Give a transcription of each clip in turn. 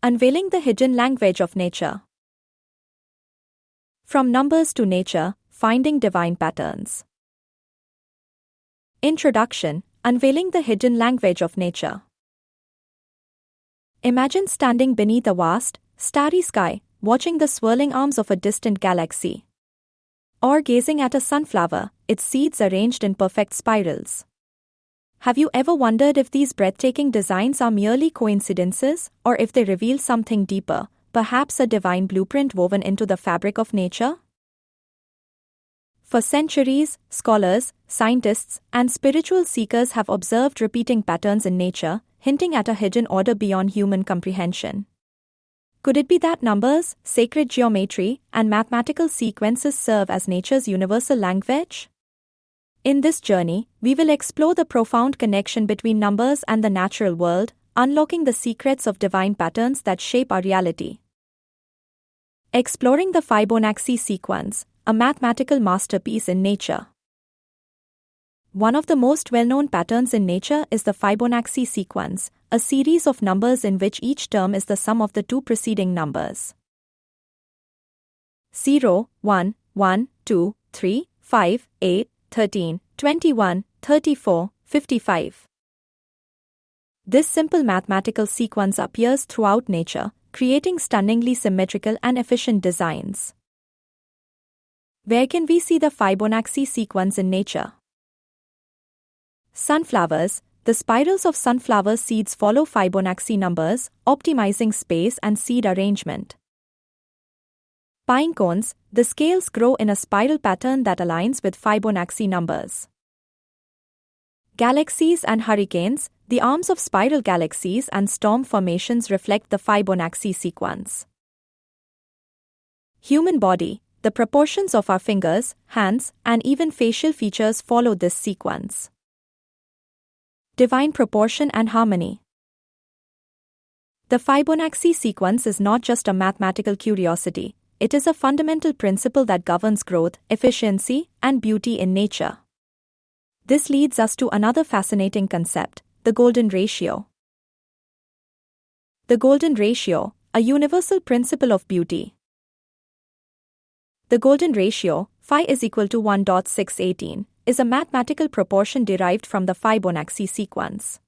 Unveiling the hidden language of nature. From numbers to nature, finding divine patterns. Introduction: Unveiling the hidden language of nature. Imagine standing beneath a vast, starry sky, watching the swirling arms of a distant galaxy. Or gazing at a sunflower, its seeds arranged in perfect spirals. Have you ever wondered if these breathtaking designs are merely coincidences, or if they reveal something deeper, perhaps a divine blueprint woven into the fabric of nature? For centuries, scholars, scientists, and spiritual seekers have observed repeating patterns in nature, hinting at a hidden order beyond human comprehension. Could it be that numbers, sacred geometry, and mathematical sequences serve as nature's universal language? In this journey, we will explore the profound connection between numbers and the natural world, unlocking the secrets of divine patterns that shape our reality. Exploring the Fibonacci sequence, a mathematical masterpiece in nature. One of the most well-known patterns in nature is the Fibonacci sequence, a series of numbers in which each term is the sum of the two preceding numbers. 0, 1, 1, 2, 3, 5, 8, 13, 21, 34, 55. This simple mathematical sequence appears throughout nature, creating stunningly symmetrical and efficient designs. Where can we see the Fibonacci sequence in nature? Sunflowers. The spirals of sunflower seeds follow Fibonacci numbers, optimizing space and seed arrangement. Pine cones. The scales grow in a spiral pattern that aligns with Fibonacci numbers. Galaxies and hurricanes. The arms of spiral galaxies and storm formations reflect the Fibonacci sequence. Human body. The proportions of our fingers, hands, and even facial features follow this sequence. Divine proportion and harmony. The Fibonacci sequence is not just a mathematical curiosity, it is a fundamental principle that governs growth, efficiency, and beauty in nature. This leads us to another fascinating concept, the golden ratio. The golden ratio, a universal principle of beauty. The golden ratio, phi is equal to 1.618, is a mathematical proportion derived from the Fibonacci sequence.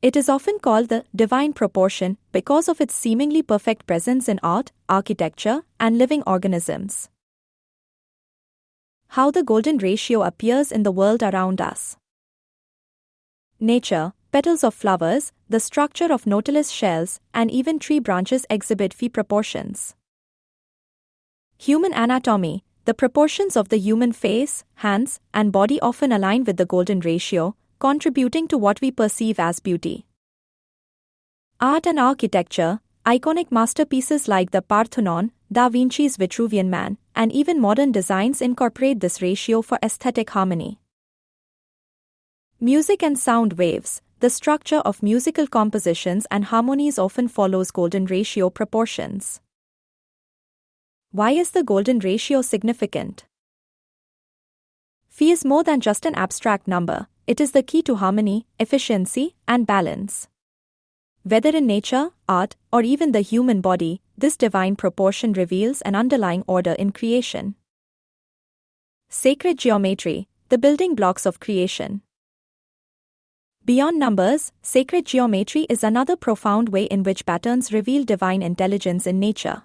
It is often called the divine proportion because of its seemingly perfect presence in art, architecture, and living organisms. How the golden ratio appears in the world around us. Nature, petals of flowers, the structure of nautilus shells, and even tree branches exhibit phi proportions. Human anatomy. The proportions of the human face, hands, and body often align with the golden ratio, contributing to what we perceive as beauty. Art and architecture. Iconic masterpieces like the Parthenon, Da Vinci's Vitruvian Man, and even modern designs incorporate this ratio for aesthetic harmony. Music and sound waves. The structure of musical compositions and harmonies often follows golden ratio proportions. Why is the golden ratio significant? Phi is more than just an abstract number, it is the key to harmony, efficiency, and balance. Whether in nature, art, or even the human body, this divine proportion reveals an underlying order in creation. Sacred geometry, the building blocks of creation. Beyond numbers, sacred geometry is another profound way in which patterns reveal divine intelligence in nature.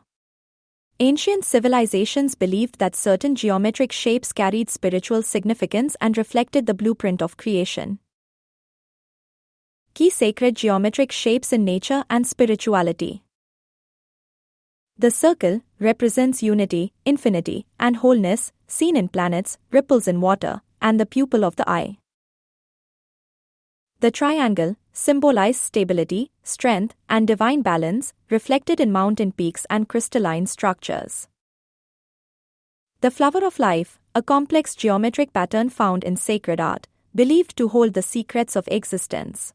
Ancient civilizations believed that certain geometric shapes carried spiritual significance and reflected the blueprint of creation. Key sacred geometric shapes in nature and spirituality. The circle represents unity, infinity, and wholeness, seen in planets, ripples in water, and the pupil of the eye. The triangle symbolizes stability, strength, and divine balance, reflected in mountain peaks and crystalline structures. The flower of life, a complex geometric pattern found in sacred art, believed to hold the secrets of existence.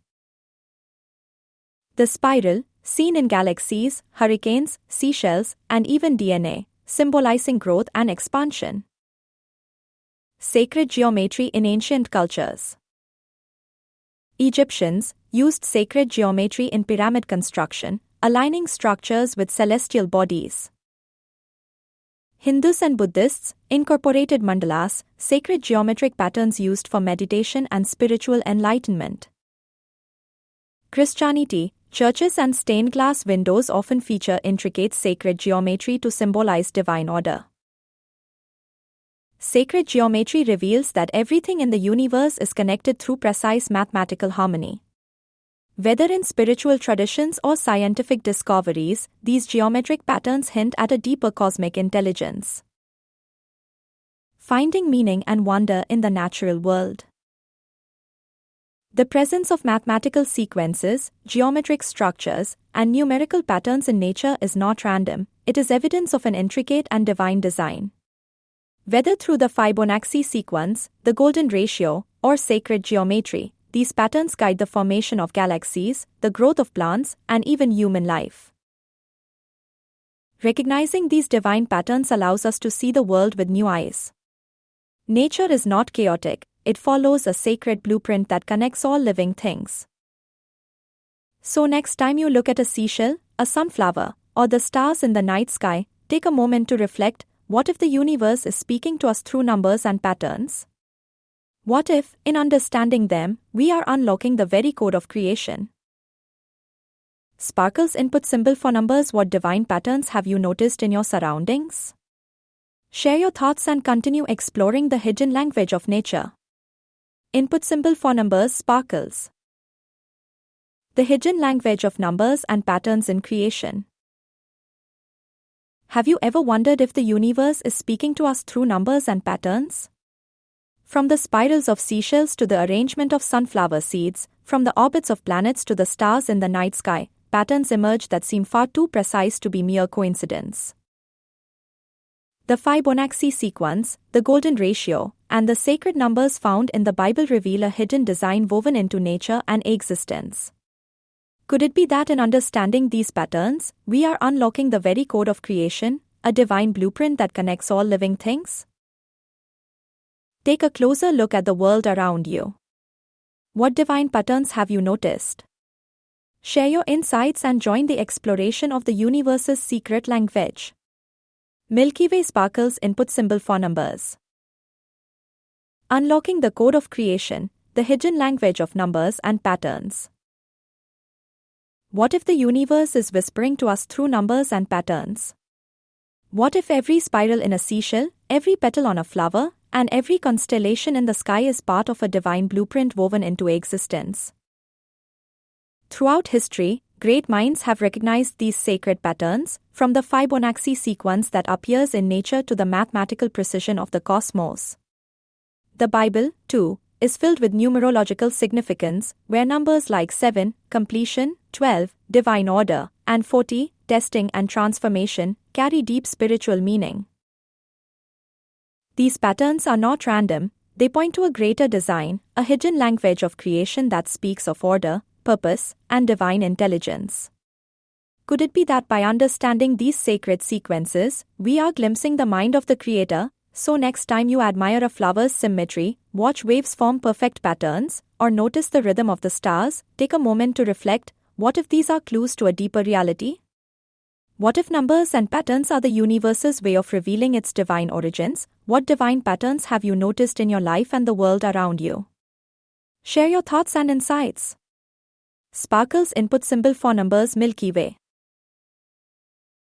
The spiral, seen in galaxies, hurricanes, seashells, and even DNA, symbolizing growth and expansion. Sacred geometry in ancient cultures. Egyptians used sacred geometry in pyramid construction, aligning structures with celestial bodies. Hindus and Buddhists incorporated mandalas, sacred geometric patterns used for meditation and spiritual enlightenment. Christianity, churches and stained glass windows often feature intricate sacred geometry to symbolize divine order. Sacred geometry reveals that everything in the universe is connected through precise mathematical harmony. Whether in spiritual traditions or scientific discoveries, these geometric patterns hint at a deeper cosmic intelligence. Finding meaning and wonder in the natural world. The presence of mathematical sequences, geometric structures, and numerical patterns in nature is not random, it is evidence of an intricate and divine design. Whether through the Fibonacci sequence, the golden ratio, or sacred geometry, these patterns guide the formation of galaxies, the growth of plants, and even human life. Recognizing these divine patterns allows us to see the world with new eyes. Nature is not chaotic, it follows a sacred blueprint that connects all living things. So next time you look at a seashell, a sunflower, or the stars in the night sky, take a moment to reflect, what if the universe is speaking to us through numbers and patterns? What if, in understanding them, we are unlocking the very code of creation? Sparkle's input symbol for numbers. What divine patterns have you noticed in your surroundings? Share your thoughts and continue exploring the hidden language of nature. Input symbol for numbers. Sparkles. The hidden language of numbers and patterns in creation. Have you ever wondered if the universe is speaking to us through numbers and patterns? From the spirals of seashells to the arrangement of sunflower seeds, from the orbits of planets to the stars in the night sky, patterns emerge that seem far too precise to be mere coincidence. The Fibonacci sequence, the golden ratio, and the sacred numbers found in the Bible reveal a hidden design woven into nature and existence. Could it be that in understanding these patterns, we are unlocking the very code of creation, a divine blueprint that connects all living things? Take a closer look at the world around you. What divine patterns have you noticed? Share your insights and join the exploration of the universe's secret language. Milky Way sparkles. Input symbol for numbers. Unlocking the code of creation, the hidden language of numbers and patterns. What if the universe is whispering to us through numbers and patterns? What if every spiral in a seashell, every petal on a flower, and every constellation in the sky is part of a divine blueprint woven into existence? Throughout history, great minds have recognized these sacred patterns, from the Fibonacci sequence that appears in nature to the mathematical precision of the cosmos. The Bible, too, is filled with numerological significance, where numbers like 7, completion, 12, divine order, and 40, testing and transformation, carry deep spiritual meaning. These patterns are not random, they point to a greater design, a hidden language of creation that speaks of order, purpose, and divine intelligence. Could it be that by understanding these sacred sequences, we are glimpsing the mind of the Creator? So next time you admire a flower's symmetry, watch waves form perfect patterns, or notice the rhythm of the stars, take a moment to reflect, what if these are clues to a deeper reality? What if numbers and patterns are the universe's way of revealing its divine origins? What divine patterns have you noticed in your life and the world around you? Share your thoughts and insights. Sparkle's input symbol for numbers. Milky Way.